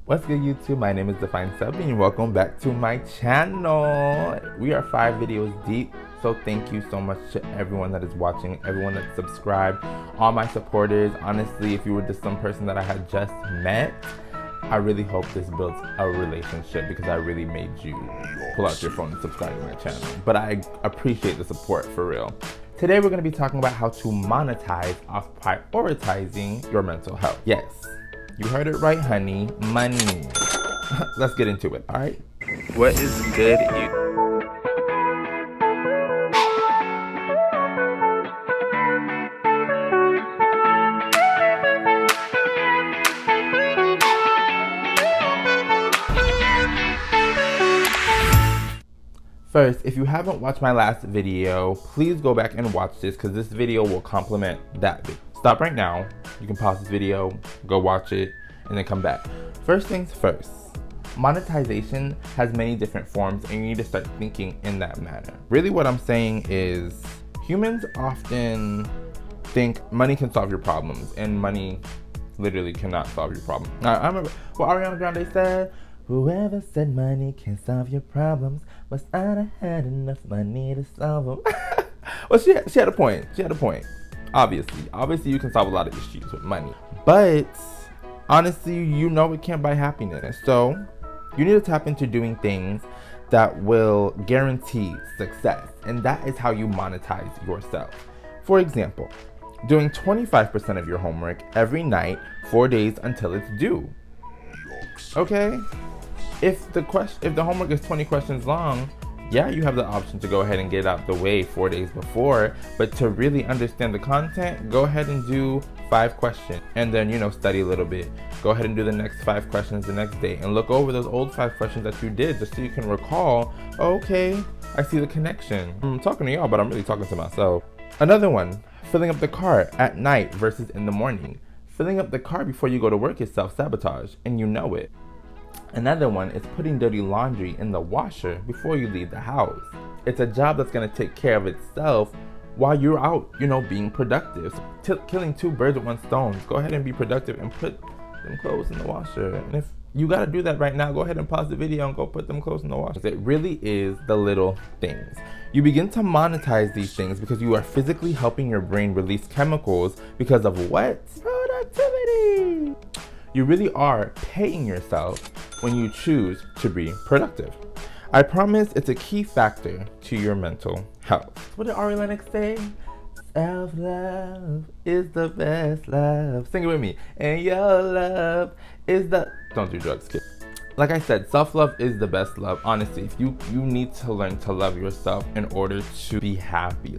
What's good, YouTube? My name is DefineSEBY and welcome back to my channel. We are 5 videos deep, so thank you so much to everyone that is watching, everyone that's subscribed, all my supporters. Honestly, if you were just some person that I had just met, I really hope this builds a relationship because I really made you pull out your phone and subscribe to my channel. But I appreciate the support, for real. Today we're going to be talking about how to monetize off prioritizing your mental health. Yes, you heard it right, honey. Money. Let's get into it, all right? What is good, you? First, if you haven't watched my last video, please go back and watch this because this video will complement that video. Stop right now. You can pause this video, go watch it, and then come back. First things first, monetization has many different forms and you need to start thinking in that manner. Really what I'm saying is humans often think money can solve your problems, and money literally cannot solve your problem. Now, I remember what Ariana Grande said, "Whoever said money can solve your problems must not have had enough money to solve them." Well, she had a point. She had a point. Obviously, you can solve a lot of issues with money. But honestly, you know it can't buy happiness. So you need to tap into doing things that will guarantee success. And that is how you monetize yourself. For example, doing 25% of your homework every night, 4 days until it's due. Okay? If the homework is 20 questions long, yeah, you have the option to go ahead and get it out the way 4 days before, but to really understand the content, go ahead and do 5 questions and then, study a little bit. Go ahead and do the next 5 questions the next day and look over those old 5 questions that you did just so you can recall, okay, I see the connection. I'm talking to y'all, but I'm really talking to myself. Another one, filling up the car at night versus in the morning. Filling up the car before you go to work is self-sabotage, and you know it. Another one is putting dirty laundry in the washer before you leave the house. It's a job that's going to take care of itself while you're out, being productive. So killing 2 birds with 1 stone. Go ahead and be productive and put them clothes in the washer. And if you got to do that right now, go ahead and pause the video and go put them clothes in the washer. It really is the little things. You begin to monetize these things because you are physically helping your brain release chemicals because of what? Productivity. You really are paying yourself when you choose to be productive. I promise it's a key factor to your mental health. What did Ari Lennox say? Self-love is the best love. Sing it with me. And your love is the... Don't do drugs, kid. Like I said, self-love is the best love. Honestly, if you need to learn to love yourself in order to be happy.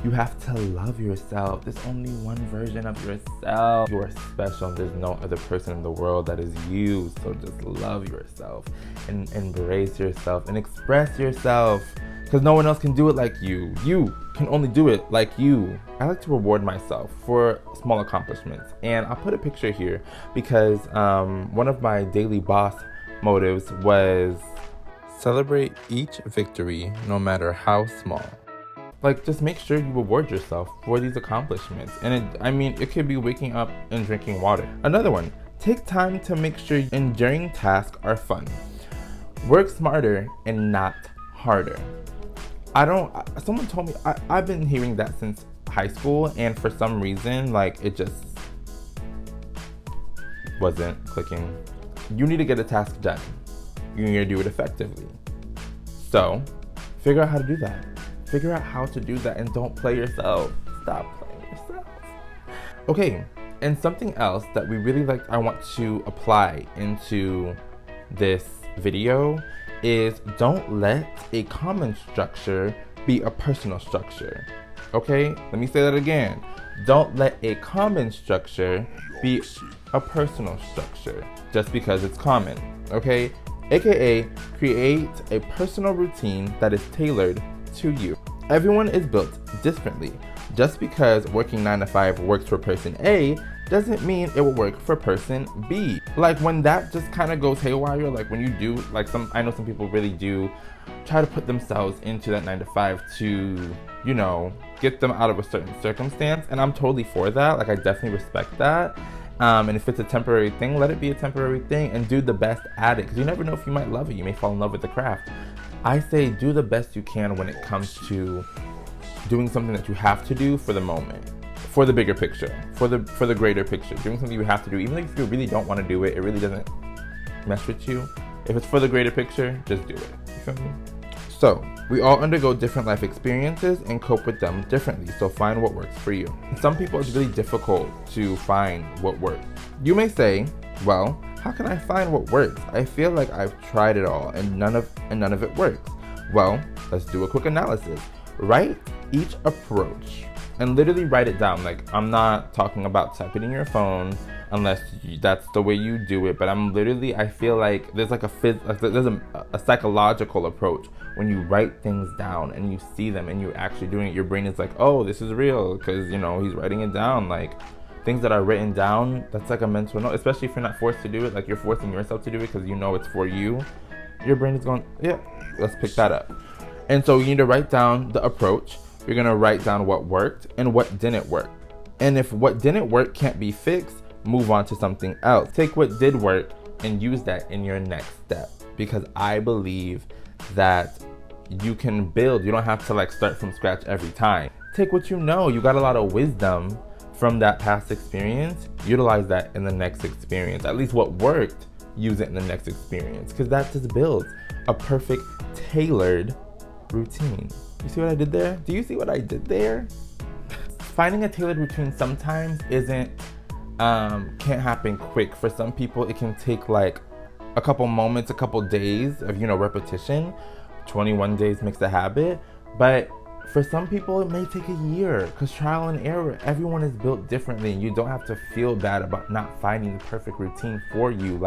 You have to love yourself. There's only one version of yourself. You are special. There's no other person in the world that is you. So just love yourself and embrace yourself and express yourself, because no one else can do it like you. You can only do it like you. I like to reward myself for small accomplishments. And I'll put a picture here because one of my daily boss motives was celebrate each victory, no matter how small. Just make sure you reward yourself for these accomplishments. And it could be waking up and drinking water. Another one, take time to make sure enduring tasks are fun. Work smarter and not harder. Someone told me, I've been hearing that since high school, and for some reason, it just wasn't clicking. You need to get a task done. You need to do it effectively. So, figure out how to do that. Figure out how to do that and don't play yourself. Stop playing yourself. Okay, and something else that I want to apply into this video is don't let a common structure be a personal structure. Okay, let me say that again. Don't let a common structure be a personal structure just because it's common. Okay, AKA create a personal routine that is tailored to you. Everyone is built differently. Just because working 9 to 5 works for person A doesn't mean it will work for person B. When that just kind of goes haywire, when you do, I know some people really do try to put themselves into that 9 to 5 to, get them out of a certain circumstance. And I'm totally for that. I definitely respect that. And if it's a temporary thing, let it be a temporary thing and do the best at it, because you never know if you might love it. You may fall in love with the craft. I say do the best you can when it comes to doing something that you have to do for the moment, for the bigger picture, for the greater picture. Doing something you have to do, even if you really don't want to do it, it really doesn't mess with you. If it's for the greater picture, just do it. You feel me? So, we all undergo different life experiences and cope with them differently, so find what works for you. Some people, it's really difficult to find what works. You may say, well, how can I find what works? I feel like I've tried it all and none of it works. Well, let's do a quick analysis. Write each approach and literally write it down. Like, I'm not talking about typing in your phone unless that's the way you do it, but I feel like there's like a psychological approach when you write things down and you see them and you're actually doing it. Your brain is like, oh, this is real, because he's writing it down. Like, things that are written down, that's like a mental note, especially if you're not forced to do it. Like, you're forcing yourself to do it because it's for you. Your brain is going, yeah, let's pick that up. And so you need to write down the approach. You're gonna write down what worked and what didn't work. And if what didn't work can't be fixed, move on to something else. Take what did work and use that in your next step, because I believe that you can build. You don't have to start from scratch every time. Take what you got a lot of wisdom from that past experience, utilize that in the next experience. At least what worked, use it in the next experience, because that just builds a perfect tailored routine. You see what I did there? Do you see what I did there? Finding a tailored routine sometimes can't happen quick. For some people, it can take a couple moments, a couple days of repetition. 21 days makes a habit. But for some people, it may take a year, because trial and error. Everyone is built differently, and you don't have to feel bad about not finding the perfect routine for you.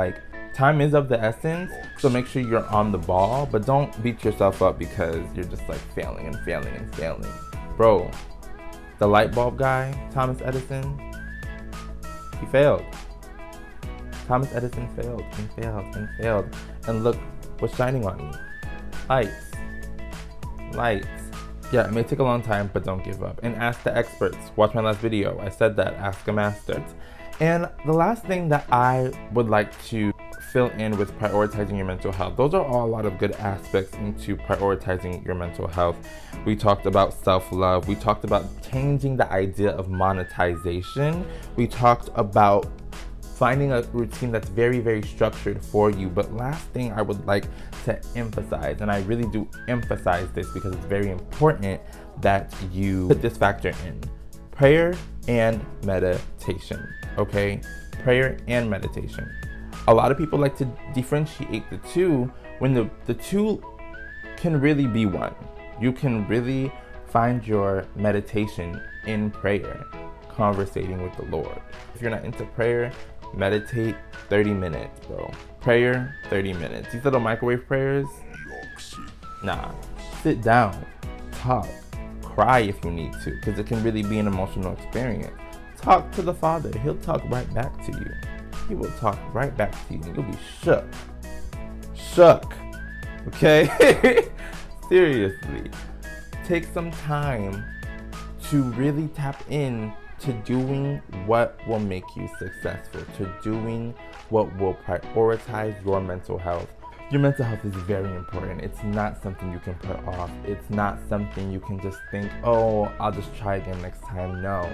Time is of the essence, so make sure you're on the ball, but don't beat yourself up because you're just failing and failing and failing. Bro, the light bulb guy, Thomas Edison, he failed. Thomas Edison failed and failed and failed. And look what's shining on me. Lights. Yeah, it may take a long time, but don't give up. And ask the experts. Watch my last video. I said that, ask a master. And the last thing that I would like to fill in with prioritizing your mental health. Those are all a lot of good aspects into prioritizing your mental health. We talked about self-love. We talked about changing the idea of monetization. We talked about finding a routine that's very, very structured for you. But last thing I would like to emphasize, and I really do emphasize this because it's very important that you put this factor in: prayer and meditation. Okay? Prayer and meditation. A lot of people like to differentiate the two when the two can really be one. You can really find your meditation in prayer, conversating with the Lord. If you're not into prayer, meditate 30 minutes, bro. Prayer, 30 minutes. These little microwave prayers, nah. Sit down, talk, cry if you need to, because it can really be an emotional experience. Talk to the Father. He'll talk right back to you. He will talk right back to you, and you'll be shook. Okay? Seriously. Take some time to really tap in to doing what will make you successful, to doing what will prioritize your mental health. Your mental health is very important. It's not something you can put off. It's not something you can just think, oh, I'll just try again next time. No,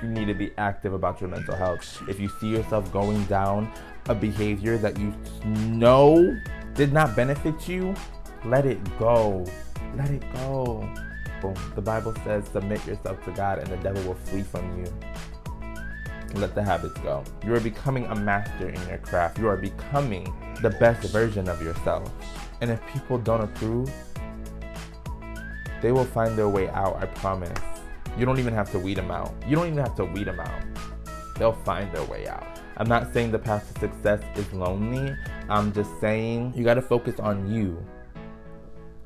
you need to be active about your mental health. If you see yourself going down a behavior that you know did not benefit you, let it go. Let it go. The Bible says, submit yourself to God and the devil will flee from you. Let the habits go. You are becoming a master in your craft. You are becoming the best version of yourself. And if people don't approve, they will find their way out, I promise. You don't even have to weed them out. They'll find their way out. I'm not saying the path to success is lonely. I'm just saying you gotta focus on you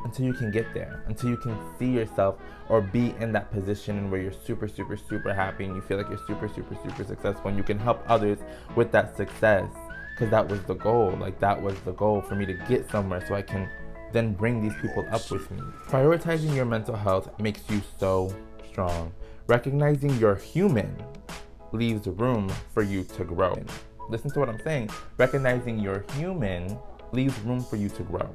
until you can get there, until you can see yourself or be in that position where you're super, super, super happy and you feel like you're super, super, super successful and you can help others with that success. Because that was the goal. That was the goal for me to get somewhere so I can then bring these people up with me. Prioritizing your mental health makes you so strong. Recognizing you're human leaves room for you to grow. Listen to what I'm saying. Recognizing you're human leaves room for you to grow.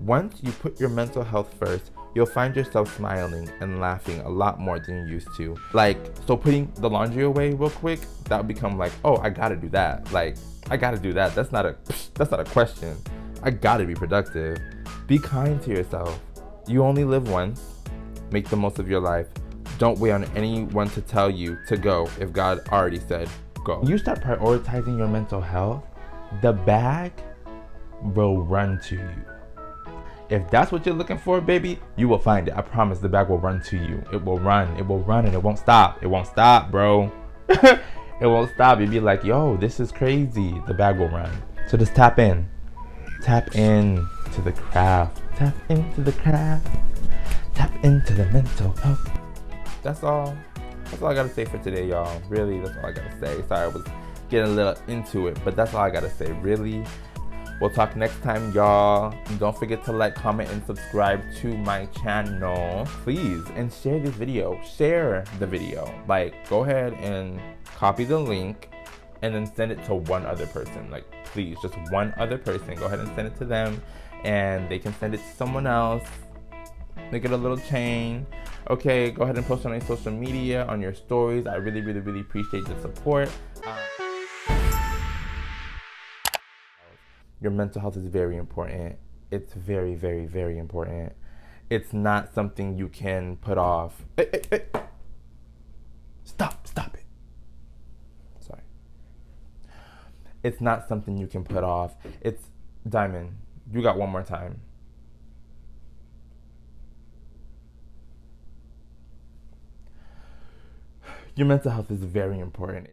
Once you put your mental health first, you'll find yourself smiling and laughing a lot more than you used to. Like, so putting the laundry away real quick, that would become like, oh, I gotta do that. Like, I gotta do that. That's not a question. I gotta be productive. Be kind to yourself. You only live once. Make the most of your life. Don't wait on anyone to tell you to go if God already said go. When you start prioritizing your mental health, the bag will run to you. If that's what you're looking for, baby, you will find it. I promise the bag will run to you. It will run, and it won't stop. It won't stop, bro. It won't stop. You'll be like, yo, this is crazy. The bag will run. So just tap in. Tap in to the craft. Tap into the craft. Tap into the mental health. That's all I gotta say for today, y'all. Really, that's all I gotta say. Sorry, I was getting a little into it, but that's all I gotta say, really. We'll talk next time, y'all. Don't forget to like, comment, and subscribe to my channel, please. And share this video. Share the video. Like, go ahead and copy the link and then send it to one other person. Like, please, just one other person. Go ahead and send it to them, and they can send it to someone else. Make it a little chain. Okay, go ahead and post on your social media, on your stories. I really, really, really appreciate the support. Your mental health is very important. It's very, very, very important. It's not something you can put off. Hey. Stop it. Sorry. It's not something you can put off. It's, Diamond, you got one more time. Your mental health is very important.